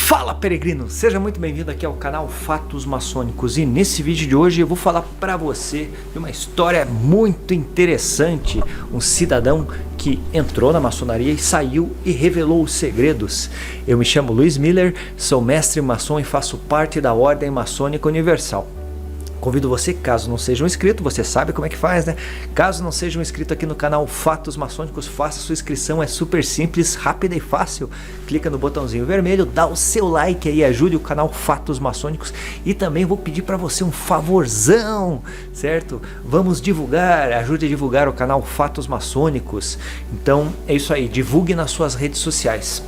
Fala, peregrino! Seja muito bem-vindo aqui ao canal Fatos Maçônicos, e nesse vídeo de hoje eu vou falar para você de uma história muito interessante. Um cidadão que entrou na maçonaria e saiu e revelou os segredos. Eu me chamo Luiz Miller, sou mestre maçom e faço parte da Ordem Maçônica Universal. Convido você, caso não seja um inscrito, você sabe como é que faz, né? Caso não seja um inscrito aqui no canal Fatos Maçônicos, faça sua inscrição, é super simples, rápida e fácil. Clica no botãozinho vermelho, dá o seu like aí, ajude o canal Fatos Maçônicos. E também vou pedir para você um favorzão, certo? Vamos divulgar, ajude a divulgar o canal Fatos Maçônicos. Então é isso aí, divulgue nas suas redes sociais.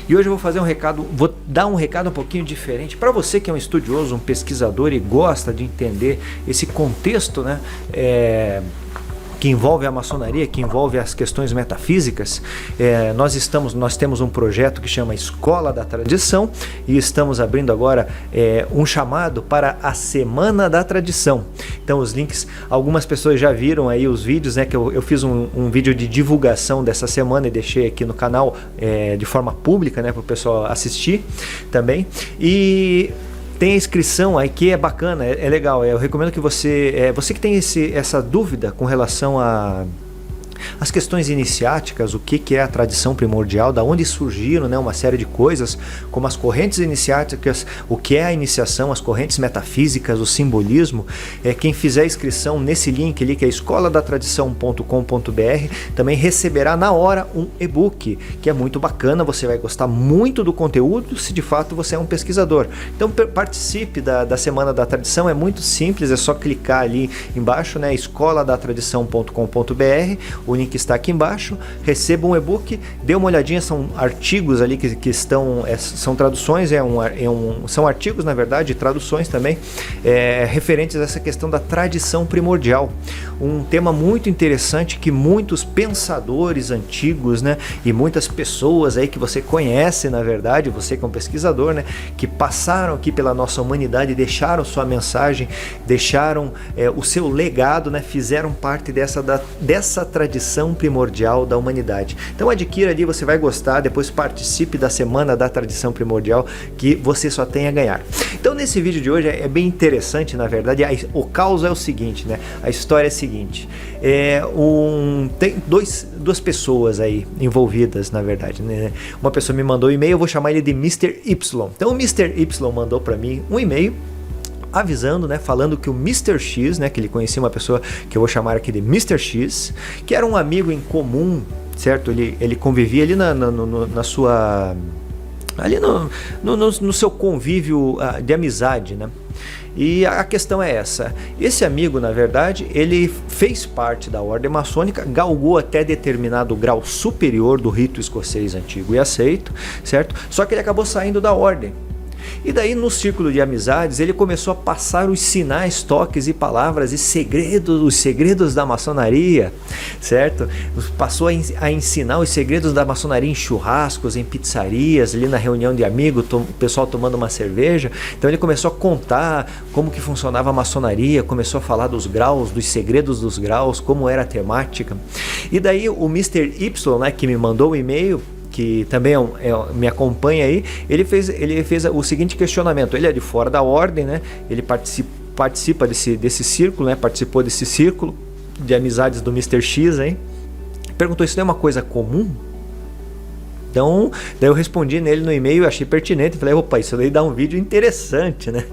E hoje eu vou fazer um recado, vou dar um recado um pouquinho diferente para você que é um estudioso, um pesquisador e gosta de entender esse contexto, né, que envolve a maçonaria, que envolve as questões metafísicas. Nós temos um projeto que chama Escola da Tradição e estamos abrindo agora um chamado para a Semana da Tradição. Então os links, algumas pessoas já viram aí os vídeos, né, que eu fiz um vídeo de divulgação dessa semana e deixei aqui no canal de forma pública, né, para o pessoal assistir também. E tem a inscrição aí que é bacana, é legal. Eu recomendo que você que tem essa dúvida com relação as questões iniciáticas, o que é a tradição primordial, da onde surgiram, né, uma série de coisas, como as correntes iniciáticas, o que é a iniciação, as correntes metafísicas, o simbolismo. Quem fizer a inscrição nesse link ali, que é escoladatradição.com.br, também receberá na hora um e-book, que é muito bacana, você vai gostar muito do conteúdo, se de fato você é um pesquisador. Então participe da Semana da Tradição, é muito simples, é só clicar ali embaixo, né, escoladatradição.com.br, o link está aqui embaixo, receba um e-book, dê uma olhadinha, são artigos ali que estão, são traduções, são artigos na verdade, traduções também, referentes a essa questão da tradição primordial. Um tema muito interessante que muitos pensadores antigos, né, e muitas pessoas aí que você conhece, na verdade, você que é um pesquisador, né, que passaram aqui pela nossa humanidade, deixaram sua mensagem, deixaram o seu legado, né, fizeram parte dessa tradição primordial da humanidade. Então adquira ali, você vai gostar, depois participe da Semana da Tradição Primordial, que você só tem a ganhar. Então nesse vídeo de hoje é bem interessante, na verdade. O caos é o seguinte, né? A história é a seguinte, tem duas pessoas aí envolvidas, na verdade, né? Uma pessoa me mandou um e-mail, eu vou chamar ele de Mr. Y. Então o Mr. Y mandou para mim um e-mail avisando, né, falando que o Mr. X, né, que ele conhecia uma pessoa que eu vou chamar aqui de Mr. X, que era um amigo em comum, certo? Ele convivia ali na sua, ali no seu convívio de amizade, né? E a questão é essa: esse amigo, na verdade, ele fez parte da ordem maçônica, galgou até determinado grau superior do rito escocês antigo e aceito, certo? Só que ele acabou saindo da ordem. E daí, no círculo de amizades, ele começou a passar os sinais, toques e palavras e segredos, os segredos da maçonaria, certo? Passou a ensinar os segredos da maçonaria em churrascos, em pizzarias, ali na reunião de amigos, o pessoal tomando uma cerveja. Então ele começou a contar como que funcionava a maçonaria, começou a falar dos graus, dos segredos dos graus, como era a temática. E daí o Mr. Y, né, que me mandou o e-mail, que também me acompanha aí, ele fez o seguinte questionamento. Ele é de fora da ordem, né? Ele participa desse círculo, né? Participou desse círculo de amizades do Mr. X, hein? Perguntou: isso não é uma coisa comum? Então, daí eu respondi nele no e-mail, achei pertinente, falei: opa, isso daí dá um vídeo interessante, né?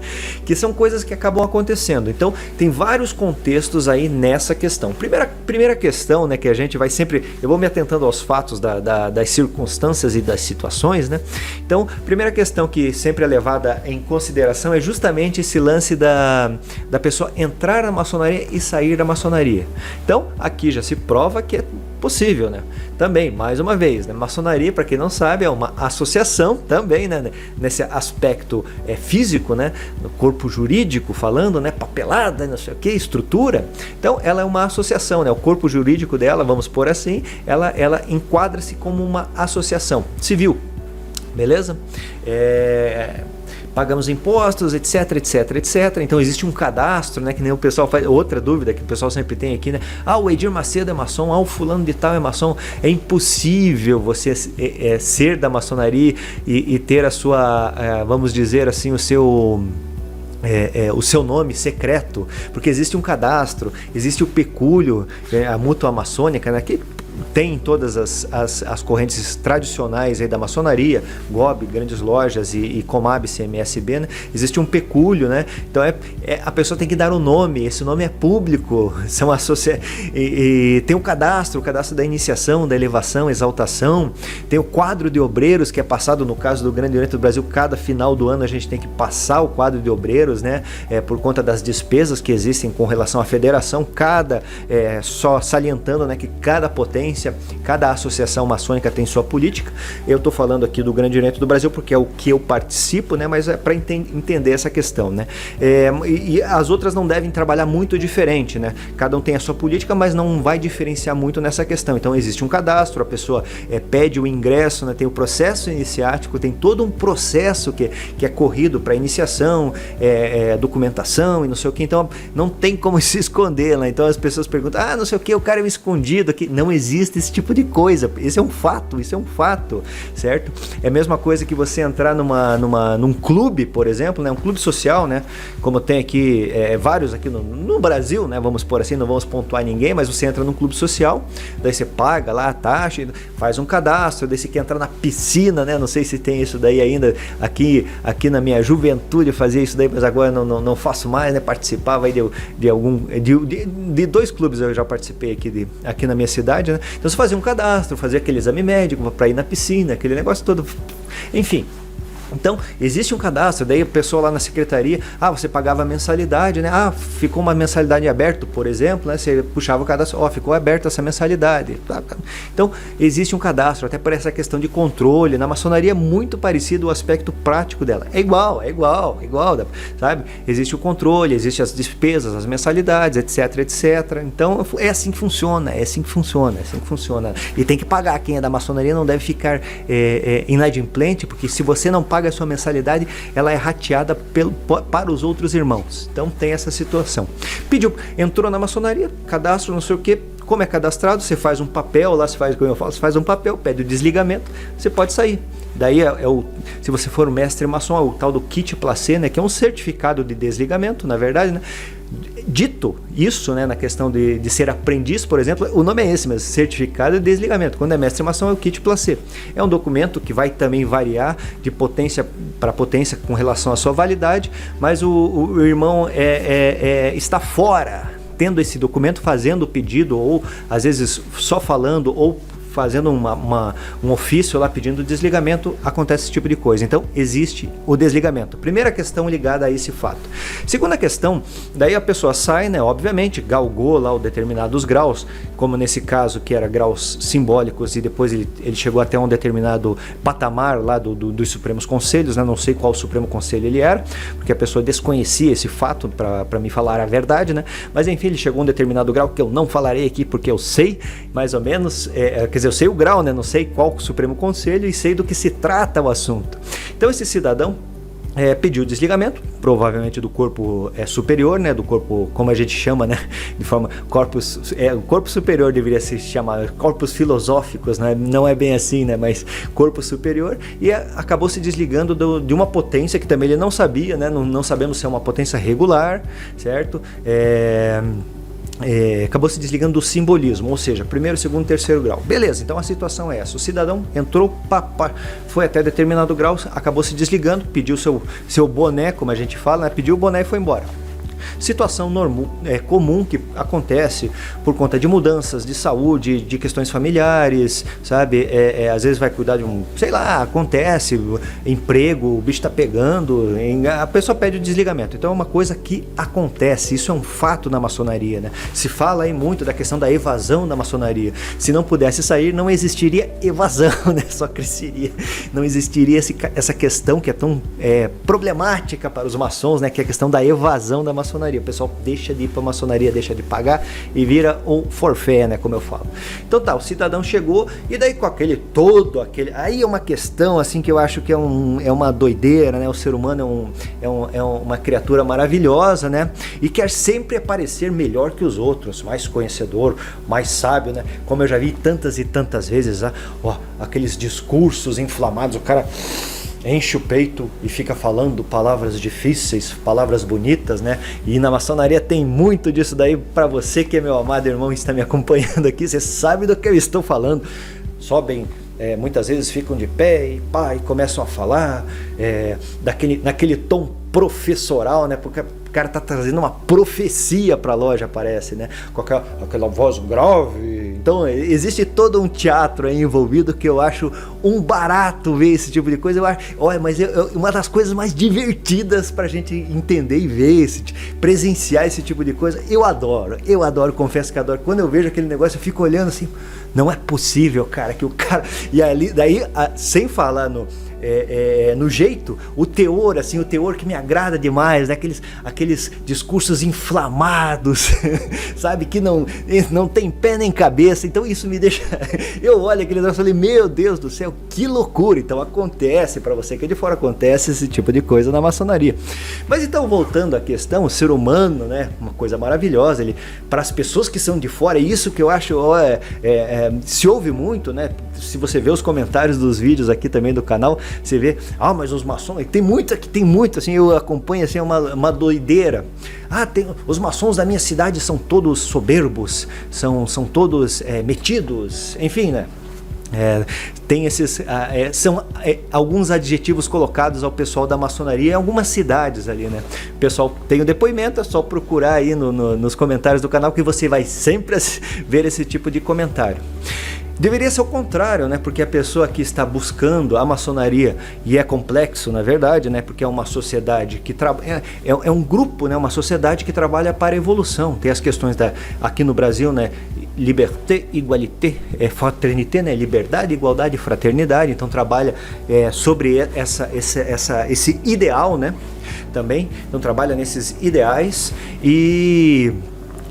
Que são coisas que acabam acontecendo. Então, tem vários contextos aí nessa questão. Primeira questão, né, que a gente vai sempre, eu vou me atentando aos fatos das circunstâncias e das situações, né? Então, primeira questão que sempre é levada em consideração é justamente esse lance da pessoa entrar na maçonaria e sair da maçonaria. Então, aqui já se prova que é possível, né? Também, mais uma vez, né? Maçonaria, para quem não sabe, é uma associação também, né? Nesse aspecto físico, né? No corpo jurídico falando, né? Papelada, não sei o que, estrutura. Então, ela é uma associação, né? O corpo jurídico dela, vamos pôr assim, ela enquadra-se como uma associação civil, beleza? pagamos impostos, etc, etc, etc. Então existe um cadastro, né, que nem o pessoal faz. Outra dúvida que o pessoal sempre tem aqui, né? O Edir Macedo é maçom, o fulano de tal é maçom. É impossível você ser da maçonaria e ter a sua, vamos dizer assim, o seu nome secreto, porque existe um cadastro, existe o pecúlio, a mútua maçônica, né, que tem todas as correntes tradicionais aí da maçonaria, GOB, grandes lojas e Comab, CMSB, né? Existe um pecúlio, né? Então a pessoa tem que dar um nome, esse nome é público, são e tem o cadastro da iniciação, da elevação, exaltação, tem o quadro de obreiros que é passado, no caso do Grande Oriente do Brasil, cada final do ano a gente tem que passar o quadro de obreiros, né? Por conta das despesas que existem com relação à federação, só salientando, né, que cada potência, cada associação maçônica tem sua política. Eu estou falando aqui do Grande Oriente do Brasil porque é o que eu participo, né? Mas é para entender essa questão, né? E as outras não devem trabalhar muito diferente, né? Cada um tem a sua política, mas não vai diferenciar muito nessa questão. Então existe um cadastro, a pessoa pede o ingresso, né? Tem o processo iniciático, tem todo um processo que é corrido para iniciação, documentação e não sei o que. Então não tem como se esconder, né? Então as pessoas perguntam, não sei o que, o cara é escondido aqui. Não existe esse tipo de coisa, isso é um fato, certo? É a mesma coisa que você entrar num clube, por exemplo, né? Um clube social, né? Como tem aqui, vários aqui no Brasil, né? Vamos por assim, não vamos pontuar ninguém, mas você entra num clube social, daí você paga lá a taxa, faz um cadastro, daí você quer entrar na piscina, né? Não sei se tem isso daí ainda, aqui na minha juventude eu fazia isso daí, mas agora não faço mais, né? Participava aí de 2 clubes eu já participei aqui na minha cidade, né? Então você fazia um cadastro, fazia aquele exame médico para ir na piscina, aquele negócio todo, enfim. Então, existe um cadastro, daí a pessoa lá na secretaria, você pagava a mensalidade, né? Ficou uma mensalidade aberta, por exemplo, né? Você puxava o cadastro, ficou aberta essa mensalidade. Então, existe um cadastro, até por essa questão de controle. Na maçonaria é muito parecido o aspecto prático dela. É igual, sabe? Existe o controle, existe as despesas, as mensalidades, etc, etc. Então, é assim que funciona. E tem que pagar. Quem é da maçonaria não deve ficar inadimplente, porque se você não paga a sua mensalidade, ela é rateada para os outros irmãos. Então tem essa situação. Entrou na maçonaria, cadastro, não sei o que. Como é cadastrado, você faz um papel lá, você faz um papel, pede o desligamento, você pode sair. Daí se você for um mestre maçom, é o tal do kit placé, né, que é um certificado de desligamento, na verdade, né? Dito isso, né, na questão de ser aprendiz, por exemplo, o nome é esse mesmo, certificado de desligamento. Quando é mestre maçom é o kit placé. É um documento que vai também variar de potência para potência com relação à sua validade, mas o irmão está fora, tendo esse documento, fazendo o pedido, ou às vezes só falando, ou fazendo um ofício lá pedindo desligamento, acontece esse tipo de coisa. Então existe o desligamento. Primeira questão ligada a esse fato. Segunda questão, daí a pessoa sai, né, obviamente, galgou lá os determinados graus, como nesse caso que era graus simbólicos, e depois ele chegou até um determinado patamar lá dos Supremos Conselhos, né, não sei qual Supremo Conselho ele era, porque a pessoa desconhecia esse fato para me falar a verdade, né, mas enfim, ele chegou a um determinado grau que eu não falarei aqui porque eu sei mais ou menos, quer dizer, eu sei o grau, né? Não sei qual o Supremo Conselho e sei do que se trata o assunto. Então esse cidadão pediu desligamento, provavelmente do corpo superior, né? Do corpo, como a gente chama, né? De forma, o corpo superior deveria se chamar corpos filosóficos, né? Não é bem assim, né? Mas corpo superior, e acabou se desligando de uma potência que também ele não sabia, né? Não sabemos se é uma potência regular, certo? Acabou se desligando do simbolismo, ou seja, primeiro, segundo, terceiro grau. Beleza, então a situação é essa. O cidadão entrou, foi até determinado grau, acabou se desligando, pediu seu boné, como a gente fala, né? Pediu o boné e foi embora. Situação comum que acontece por conta de mudanças de saúde, de questões familiares, sabe? Às vezes vai cuidar de acontece, emprego, o bicho tá pegando, a pessoa pede o desligamento. Então é uma coisa que acontece, isso é um fato na maçonaria, né? Se fala aí muito da questão da evasão da maçonaria. Se não pudesse sair, não existiria evasão, né? Só cresceria. Não existiria essa questão que é tão problemática para os maçons, né? Que é a questão da evasão da maçonaria. maçonaria. O pessoal deixa de ir para a maçonaria, deixa de pagar e vira um forfé, né, como eu falo. Então tá, o cidadão chegou e daí com aquele aí é uma questão assim que eu acho que é uma doideira, né? O ser humano é uma criatura maravilhosa, né? E quer sempre parecer melhor que os outros, mais conhecedor, mais sábio, né? Como eu já vi tantas e tantas vezes, aqueles discursos inflamados, o cara enche o peito e fica falando palavras difíceis, palavras bonitas, né? E na maçonaria tem muito disso daí. Para você que é meu amado irmão e está me acompanhando aqui, você sabe do que eu estou falando. Sobem, muitas vezes ficam de pé e começam a falar naquele tom professoral, né? Porque o cara tá trazendo uma profecia para a loja, parece, né? Com aquela voz grave. Então existe todo um teatro aí envolvido que eu acho um barato ver esse tipo de coisa. Eu acho, mas uma das coisas mais divertidas pra gente entender e ver, presenciar esse tipo de coisa. Eu adoro, confesso que adoro. Quando eu vejo aquele negócio, eu fico olhando assim, não é possível, cara, que o cara... E ali, daí, sem falar no jeito, o teor que me agrada demais, né? Aqueles discursos inflamados, sabe, que não tem pé nem cabeça. Então isso me deixa, eu olho aquele negócio e falei, meu Deus do céu, que loucura. Então acontece, para você que é de fora, acontece esse tipo de coisa na maçonaria. Mas então, voltando à questão, o ser humano, né, uma coisa maravilhosa, para as pessoas que são de fora, é isso que eu acho, se ouve muito, né? Se você vê os comentários dos vídeos aqui também do canal, você vê, mas os maçons, tem muito, assim, eu acompanho, assim, uma doideira. Os maçons da minha cidade são todos soberbos, são todos metidos, enfim, né? Tem são alguns adjetivos colocados ao pessoal da maçonaria em algumas cidades ali, né? O pessoal tem o depoimento, é só procurar aí nos comentários do canal que você vai sempre ver esse tipo de comentário. Deveria ser o contrário, né? Porque a pessoa que está buscando a maçonaria, e é complexo, na verdade, né? Porque é uma sociedade que é um grupo, né? Uma sociedade que trabalha para a evolução. Tem as questões aqui no Brasil, né? Liberté, igualité, fraternité, né? Liberdade, igualdade e fraternidade. Então trabalha sobre esse ideal, né? Também. Então trabalha nesses ideais e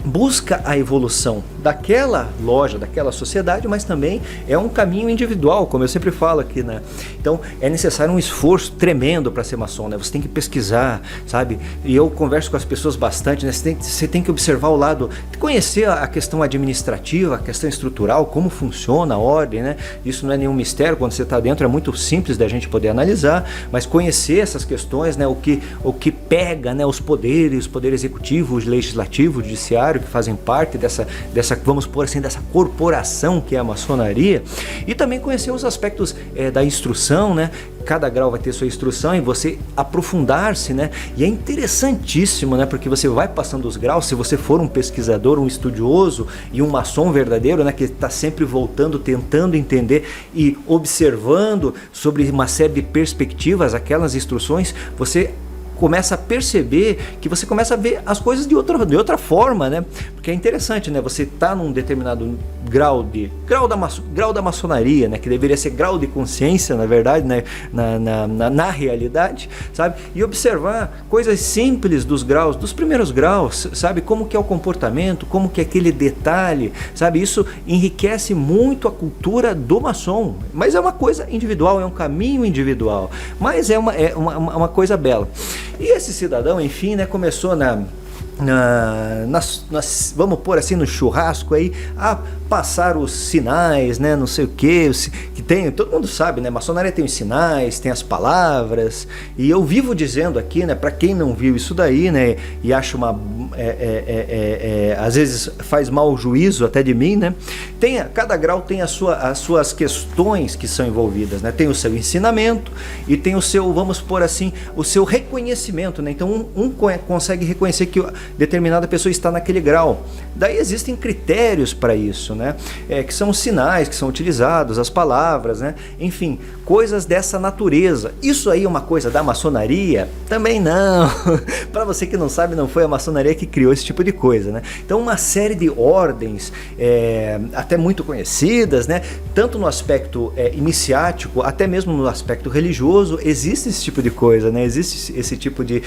busca a evolução daquela loja, daquela sociedade, mas também é um caminho individual, como eu sempre falo aqui, né? Então é necessário um esforço tremendo para ser maçom, né? Você tem que pesquisar, sabe? E eu converso com as pessoas bastante, né? Você tem que observar o lado, conhecer a questão administrativa, a questão estrutural, como funciona a ordem, né? Isso não é nenhum mistério, quando você está dentro é muito simples da gente poder analisar, mas conhecer essas questões, né? O que pega, né? Os poderes, o poder executivo, o legislativo, o judiciário, que fazem parte dessa, vamos pôr assim, dessa corporação que é a maçonaria, e também conhecer os aspectos da instrução, né? Cada grau vai ter sua instrução e você aprofundar-se, né? E é interessantíssimo, né? Porque você vai passando os graus, se você for um pesquisador, um estudioso e um maçom verdadeiro, né? Que está sempre voltando, tentando entender e observando sobre uma série de perspectivas, aquelas instruções, você começa a perceber que você começa a ver as coisas de outra forma, né? Porque é interessante, né? Você tá num determinado grau da maçonaria, né? Que deveria ser grau de consciência, na verdade, né? Na realidade, sabe? E observar coisas simples dos primeiros graus, sabe? Como que é o comportamento, como que é aquele detalhe, sabe? Isso enriquece muito a cultura do maçom, mas é uma coisa individual, é um caminho individual, mas é uma coisa bela. E esse cidadão, enfim, né, começou vamos pôr assim, no churrasco aí, a passar os sinais, né, não sei o que tem, todo mundo sabe, né, maçonaria tem os sinais, tem as palavras, e eu vivo dizendo aqui, né, para quem não viu isso daí, né, e acha às vezes faz mau juízo até de mim, né, cada grau tem as suas questões que são envolvidas, né, tem o seu ensinamento e tem o seu, vamos pôr assim, o seu reconhecimento, né, então um consegue reconhecer que determinada pessoa está naquele grau, daí existem critérios para isso, né? Que são os sinais que são utilizados, as palavras, né? Enfim, coisas dessa natureza. Isso aí é uma coisa da maçonaria? Também não. Para você que não sabe, não foi a maçonaria que criou esse tipo de coisa, né? Então, uma série de ordens, até muito conhecidas, né? Tanto no aspecto iniciático, até mesmo no aspecto religioso, existe esse tipo de coisa, né? Existe esse tipo de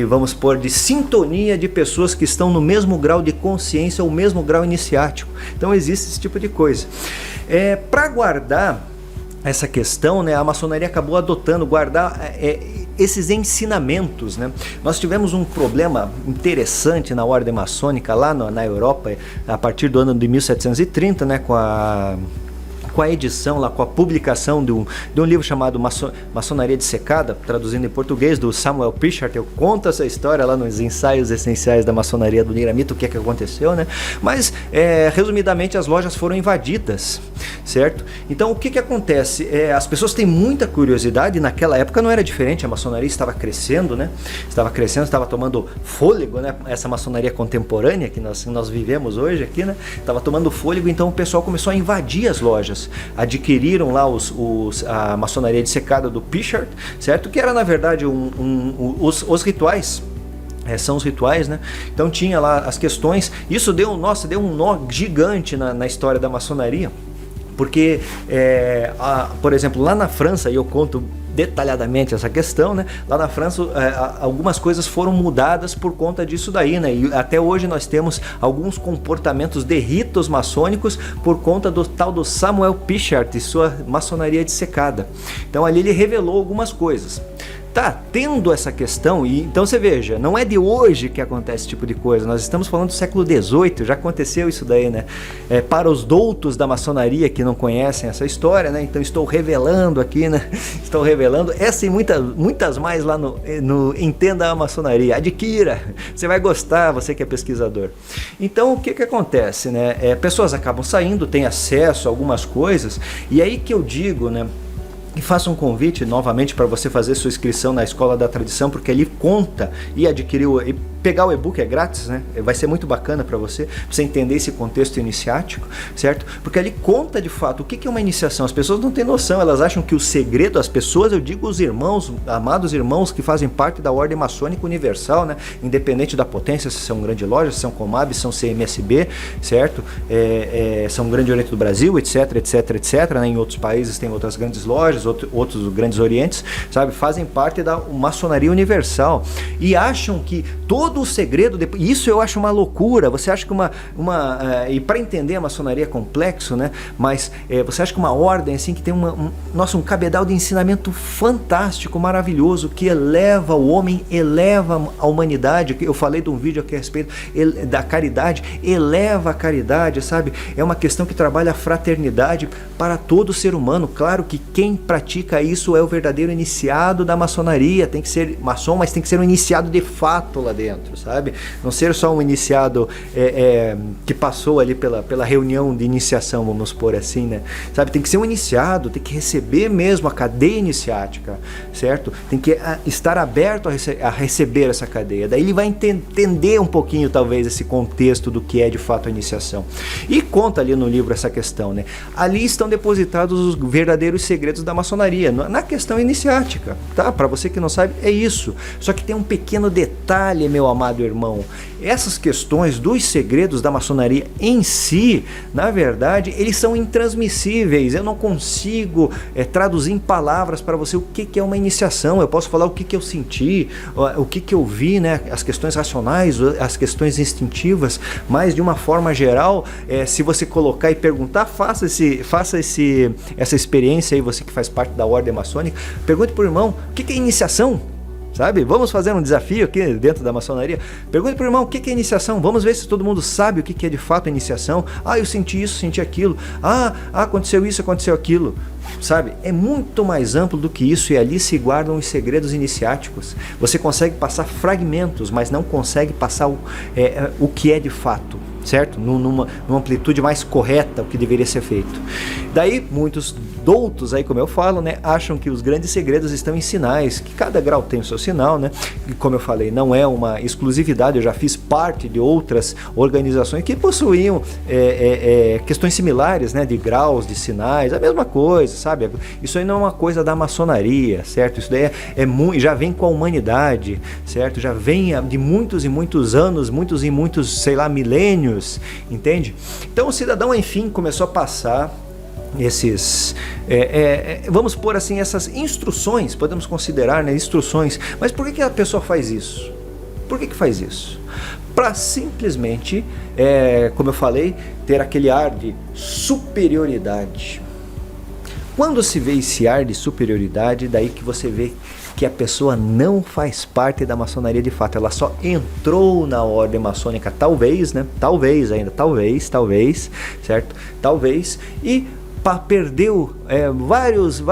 vamos supor, de sintonia de pessoas que estão no mesmo grau de consciência ou mesmo grau iniciático. Então existe esse tipo de coisa. Para guardar essa questão, né, a maçonaria acabou adotando, guardar esses ensinamentos, né? Nós tivemos um problema interessante na ordem maçônica lá na Europa, a partir do ano de 1730, né, com a edição, lá, com a publicação de um livro chamado Maçonaria Dissecada, traduzindo em português, do Samuel Pichart. Eu conto essa história lá nos Ensaios Essenciais da Maçonaria do Niramita, o que aconteceu, né? Mas, resumidamente, as lojas foram invadidas, certo? Então, o que acontece? As pessoas têm muita curiosidade, naquela época não era diferente, a maçonaria estava crescendo, né? Estava crescendo, estava tomando fôlego, né? Essa maçonaria contemporânea que nós vivemos hoje aqui, né? Estava tomando fôlego, então o pessoal começou a invadir as lojas. Adquiriram lá a maçonaria dissecada do Pichart, certo? Que era, na verdade, os rituais. São os rituais, né? Então tinha lá as questões. Isso deu um nó gigante na história da maçonaria. Porque, por exemplo, lá na França, e eu conto detalhadamente essa questão, né? Lá na França, algumas coisas foram mudadas por conta disso daí, né? E até hoje nós temos alguns comportamentos de ritos maçônicos por conta do tal do Samuel Pichart e sua maçonaria dissecada. Então ali ele revelou algumas coisas. Tá tendo essa questão, e então você veja, não é de hoje que acontece esse tipo de coisa, nós estamos falando do século XVIII, já aconteceu isso daí, né? Para os doutos da maçonaria que não conhecem essa história, né? Então estou revelando aqui, né? Estou revelando essa e muitas mais lá no Entenda a Maçonaria. Adquira, você vai gostar, você que é pesquisador. Então o que acontece, né? Pessoas acabam saindo, têm acesso a algumas coisas, e aí que eu digo, né? E faça um convite novamente para você fazer sua inscrição na Escola da Tradição, porque ali conta e adquirir pegar o e-book é grátis, né? Vai ser muito bacana para você entender esse contexto iniciático, certo? Porque ali conta de fato o que é uma iniciação. As pessoas não têm noção, elas acham que o segredo, as pessoas, eu digo os irmãos, amados irmãos que fazem parte da Ordem Maçônica Universal, né? Independente da potência, se são grande loja, se são Comab, se são CMSB, certo? São Grande Oriente do Brasil, etc, etc, etc, né? Em outros países tem outras grandes lojas, outros grandes orientes, sabe? Fazem parte da Maçonaria Universal e acham que todo o segredo, isso eu acho uma loucura. Você acha que e para entender a maçonaria é complexo, né? Mas você acha que uma ordem assim que tem um cabedal de ensinamento fantástico, maravilhoso, que eleva o homem, eleva a humanidade. Eu falei de um vídeo aqui a respeito da caridade, eleva a caridade, sabe? É uma questão que trabalha a fraternidade para todo ser humano. Claro que quem pratica isso é o verdadeiro iniciado da maçonaria, tem que ser maçom, mas tem que ser um iniciado de fato lá dentro, sabe? Não ser só um iniciado que passou ali pela reunião de iniciação, vamos pôr assim, né? Sabe? Tem que ser um iniciado, tem que receber mesmo a cadeia iniciática, certo? Tem que estar aberto a receber essa cadeia. Daí ele vai entender um pouquinho, talvez, esse contexto do que é de fato a iniciação. E conta ali no livro essa questão, né? Ali estão depositados os verdadeiros segredos da maçonaria, na questão iniciática, tá? Para você que não sabe, é isso. Só que tem um pequeno detalhe, meu amado irmão. Essas questões dos segredos da maçonaria em si, na verdade, eles são intransmissíveis. Eu não consigo traduzir em palavras para você o que é uma iniciação. Eu posso falar o que eu senti, o que eu vi, né? As questões racionais, as questões instintivas, mas de uma forma geral, se você colocar e perguntar, faça essa experiência aí, você que faz parte da ordem maçônica, pergunte para o irmão, o que é iniciação? Sabe? Vamos fazer um desafio aqui dentro da maçonaria. Pergunte para o irmão o que é iniciação. Vamos ver se todo mundo sabe o que é de fato a iniciação. Eu senti isso, senti aquilo. Aconteceu isso, aconteceu aquilo. Sabe? É muito mais amplo do que isso, e ali se guardam os segredos iniciáticos. Você consegue passar fragmentos, mas não consegue passar o que é de fato, certo? Numa amplitude mais correta, o que deveria ser feito. Daí muitos doutos aí, como eu falo, né, acham que os grandes segredos estão em sinais, que cada grau tem o seu sinal, né? E como eu falei, não é uma exclusividade, eu já fiz parte de outras organizações que possuíam questões similares, né, de graus, de sinais, a mesma coisa, sabe? Isso aí não é uma coisa da maçonaria, certo? Isso daí já vem com a humanidade, certo? Já vem de muitos e muitos anos, muitos e muitos, sei lá, milênios, entende? Então o cidadão, enfim, começou a passar esses, vamos pôr assim, essas instruções, podemos considerar, né, instruções. Mas por que a pessoa faz isso? Por que faz isso? Para simplesmente, como eu falei, ter aquele ar de superioridade. Quando se vê esse ar de superioridade, daí que você vê que a pessoa não faz parte da maçonaria de fato, ela só entrou na ordem maçônica, talvez, né? Talvez ainda, talvez, certo? Talvez, e perdeu vários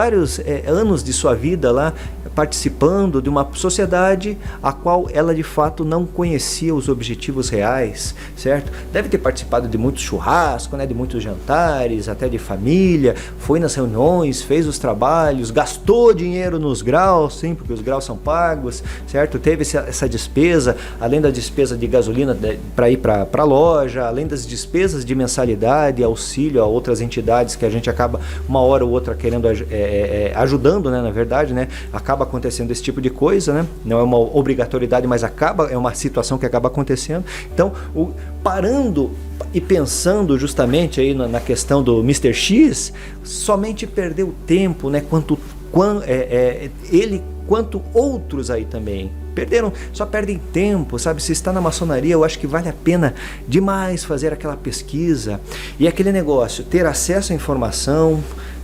anos de sua vida lá participando de uma sociedade a qual ela de fato não conhecia os objetivos reais, certo? Deve ter participado de muitos churrascos, né, de muitos jantares, até de família, foi nas reuniões, fez os trabalhos, gastou dinheiro nos graus, sim, porque os graus são pagos, certo? Teve essa despesa, além da despesa de gasolina para ir para a loja, além das despesas de mensalidade, auxílio a outras entidades que a gente acaba uma hora ou outra querendo ajudando, né, na verdade, né? Acaba acontecendo esse tipo de coisa, né? Não é uma obrigatoriedade, mas é uma situação que acaba acontecendo. Então, parando e pensando justamente aí na questão do Mr. X, somente perdeu tempo, né? Ele quanto outros aí também só perdem tempo, sabe? Se está na maçonaria, eu acho que vale a pena demais fazer aquela pesquisa e aquele negócio, ter acesso à informação,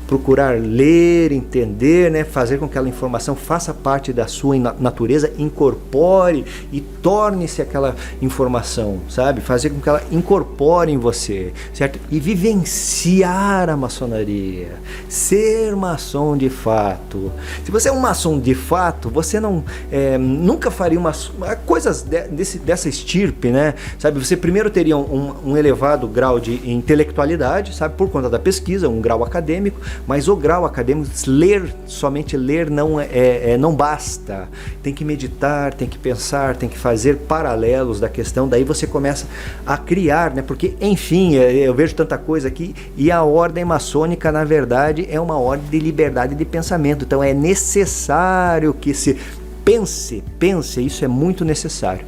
procurar ler, entender, né? Fazer com que aquela informação faça parte da sua natureza, incorpore e torne-se aquela informação, sabe? Fazer com que ela incorpore em você, certo? E vivenciar a maçonaria, ser maçom de fato. Se você é um maçom de fato, você nunca faria coisas dessa estirpe, né? Sabe? Você primeiro teria um elevado grau de intelectualidade, sabe? Por conta da pesquisa, um grau acadêmico. Mas o grau acadêmico, somente ler não basta. Tem que meditar, tem que pensar, tem que fazer paralelos da questão. Daí você começa a criar, né? Porque, enfim, eu vejo tanta coisa aqui. E a ordem maçônica, na verdade, é uma ordem de liberdade de pensamento. Então é necessário que se pense, isso é muito necessário.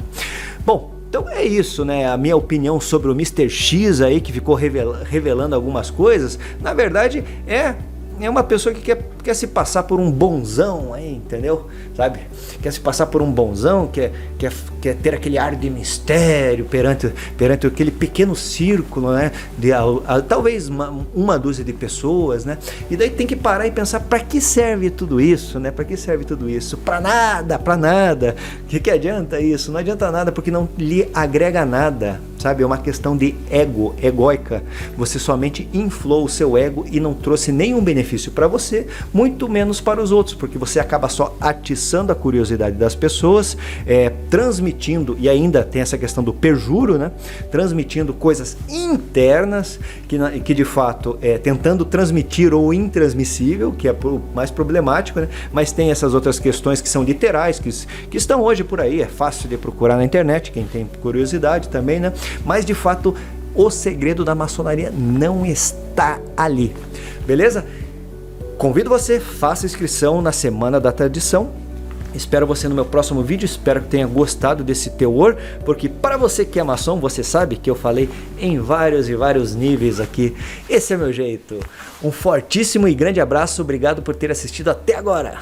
Bom, então é isso, né? A minha opinião sobre o Mr. X aí, que ficou revelando algumas coisas, na verdade é uma pessoa que quer se passar por um bonzão aí, entendeu? Sabe? Quer se passar por um bonzão, quer ter aquele ar de mistério perante aquele pequeno círculo, né? Talvez uma dúzia de pessoas, né? E daí tem que parar e pensar, para que serve tudo isso, né? Para que serve tudo isso? Para nada. O que adianta isso? Não adianta nada, porque não lhe agrega nada, sabe? É uma questão de egóica. Você somente inflou o seu ego e não trouxe nenhum benefício para você, muito menos para os outros, porque você acaba só atiçando a curiosidade das pessoas, transmitindo, e ainda tem essa questão do perjuro, né? Transmitindo coisas internas, que de fato tentando transmitir o intransmissível, que é mais problemático, né? Mas tem essas outras questões que são literais, que estão hoje por aí, é fácil de procurar na internet, quem tem curiosidade também, né? Mas de fato o segredo da maçonaria não está ali, beleza? Convido você, faça inscrição na Semana da Tradição. Espero você no meu próximo vídeo, espero que tenha gostado desse teor, porque para você que é maçom, você sabe que eu falei em vários e vários níveis aqui. Esse é meu jeito. Um fortíssimo e grande abraço, obrigado por ter assistido até agora.